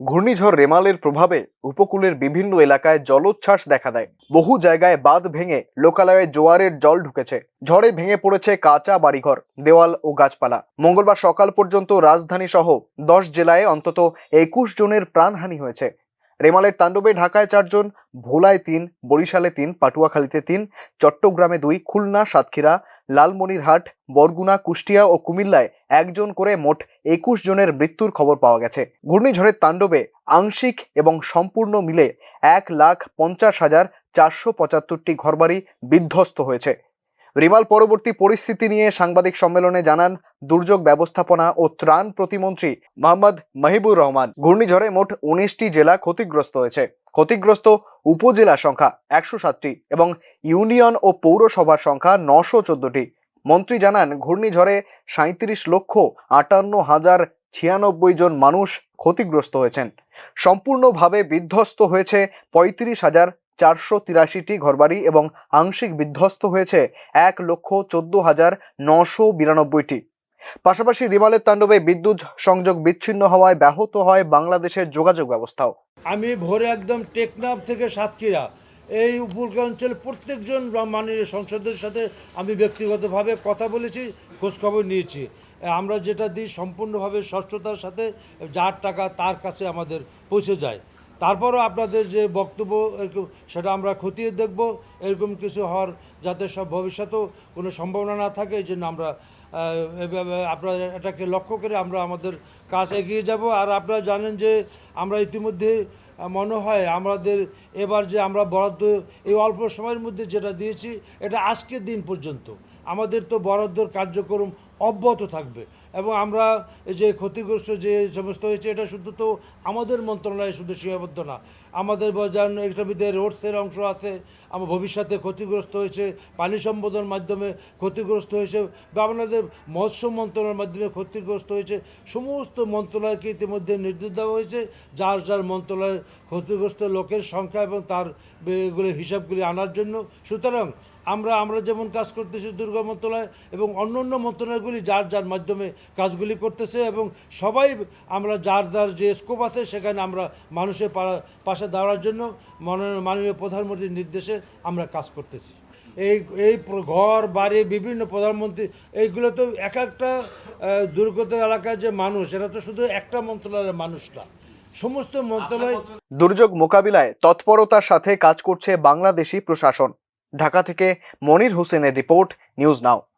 ঘূর্ণিঝড় রেমালের প্রভাবে উপকূলের বিভিন্ন এলাকায় জলোচ্ছ্বাস দেখা দেয়। বহু জায়গায় বাঁধ ভেঙে লোকালয়ে জোয়ারের জল ঢুকেছে। ঝড়ে ভেঙে পড়েছে কাঁচা বাড়িঘর, দেওয়াল ও গাছপালা। মঙ্গলবার সকাল পর্যন্ত রাজধানী সহ 10 জেলায় অন্তত 21 জনের প্রাণহানি হয়েছে। রেমালের তাণ্ডবে ঢাকায় 4 জন, ভোলায় 3, বরিশালে 3, পাটুয়াখালীতে 3, চট্টগ্রামে 2, খুলনা, সাতক্ষীরা, লালমনিরহাট, বরগুনা, কুষ্টিয়া ও কুমিল্লায় 1 জন করে মোট 21 জনের মৃত্যুর খবর পাওয়া গেছে। ঘূর্ণিঝড়ের তাণ্ডবে আংশিক এবং সম্পূর্ণ মিলে 1,50,475টি ঘরবাড়ি বিধ্বস্ত হয়েছে। রিমাল পরবর্তী পরিস্থিতি নিয়ে সাংবাদিক সম্মেলনে জানান দুর্যোগ ব্যবস্থাপনা ও ত্রাণ প্রতিমন্ত্রী মোহাম্মদ মাহিবুর রহমান। ঘূর্ণিঝড়ে মোট 19টি জেলা ক্ষতিগ্রস্ত হয়েছে। ক্ষতিগ্রস্ত উপজেলা সংখ্যা 107টি এবং ইউনিয়ন ও পৌরসভার সংখ্যা 914টি। মন্ত্রী জানান, ঘূর্ণিঝড়ে 37,58,096 জন মানুষ ক্ষতিগ্রস্ত হয়েছেন। সম্পূর্ণভাবে বিধ্বস্ত হয়েছে 35,483টি ঘরবাড়ি এবং আংশিক বিধ্বস্ত হয়েছে 1,14,992টি। পাশাপাশি রিমালের তাণ্ডবে বিদ্যুৎ সংযোগ বিচ্ছিন্ন হওয়ায় ব্যাহত হয় বাংলাদেশের যোগাযোগ ব্যবস্থাও। আমি ভোরে একদম টেকনাফ থেকে সাতক্ষীরা এই উপকূলাঞ্চল প্রত্যেকজন মাননীয় সংসদের সাথে আমি ব্যক্তিগতভাবে কথা বলেছি, খোঁজখবর নিয়েছি। আমরা যেটা দিই সম্পূর্ণভাবে স্বচ্ছতার সাথে, যার টাকা তার কাছে আমাদের পৌঁছে যায়। তারপরও আপনাদের যে বক্তব্য এরকম সেটা আমরা খতিয়ে দেখব, এরকম কিছু হওয়ার যাতে সব ভবিষ্যতেও কোনো সম্ভাবনা না থাকে, এই জন্য আমরা আপনারা এটাকে লক্ষ্য করে আমরা আমাদের কাজ এগিয়ে যাব। আর আপনারা জানেন যে আমরা ইতিমধ্যে মনে হয় আমাদের এবার যে আমরা বরাদ্দ এই অল্প সময়ের মধ্যে যেটা দিয়েছি, এটা আজকের দিন পর্যন্ত আমাদের তো বরাদ্দর কার্যক্রম অব্যাহত থাকবে। এবং আমরা যে ক্ষতিগ্রস্ত যে সমস্ত হয়েছে, এটা শুধু তো আমাদের মন্ত্রণালয়ে শুধু সীমাবদ্ধ না, আমাদের এটার মধ্যে রোডসের অংশ আছে, আমার ভবিষ্যতে ক্ষতিগ্রস্ত হয়েছে, পানি সম্পদের মাধ্যমে ক্ষতিগ্রস্ত হয়েছে, বা আমাদের মৎস্য মন্ত্রণালয়ের মাধ্যমে ক্ষতিগ্রস্ত হয়েছে। সমস্ত মন্ত্রণালয়কে ইতিমধ্যে নির্দেশ দেওয়া হয়েছে যার যার মন্ত্রণালয়ের ক্ষতিগ্রস্ত লোকের সংখ্যা এবং তার এগুলো হিসাবগুলি আনার জন্য। সুতরাং আমরা যেমন কাজ করতেছি দুর্যোগ মন্ত্রণালয় এবং অন্য মন্ত্রণালয়গুলি যার যার মাধ্যমে কাজগুলি করতেছে, এবং সবাই আমরা যার যার যে স্কোপ আছে সেখানে আমরা মানুষের পাশে দাঁড়ানোর জন্য মাননীয় প্রধানমন্ত্রীর নির্দেশে আমরা কাজ করতেছি। এই ঘর বাড়ি বিভিন্ন প্রধানমন্ত্রী এইগুলো তো এক একটা দুর্গত এলাকার যে মানুষ, এরা তো শুধু একটা মন্ত্রণালয়ের মানুষ না, সমস্ত মন্ত্রণালয়। দুর্যোগ মোকাবিলায় তৎপরতার সাথে কাজ করছে বাংলাদেশি প্রশাসন। ঢাকা থেকে মনির হোসেনের রিপোর্ট, নিউজ নাও।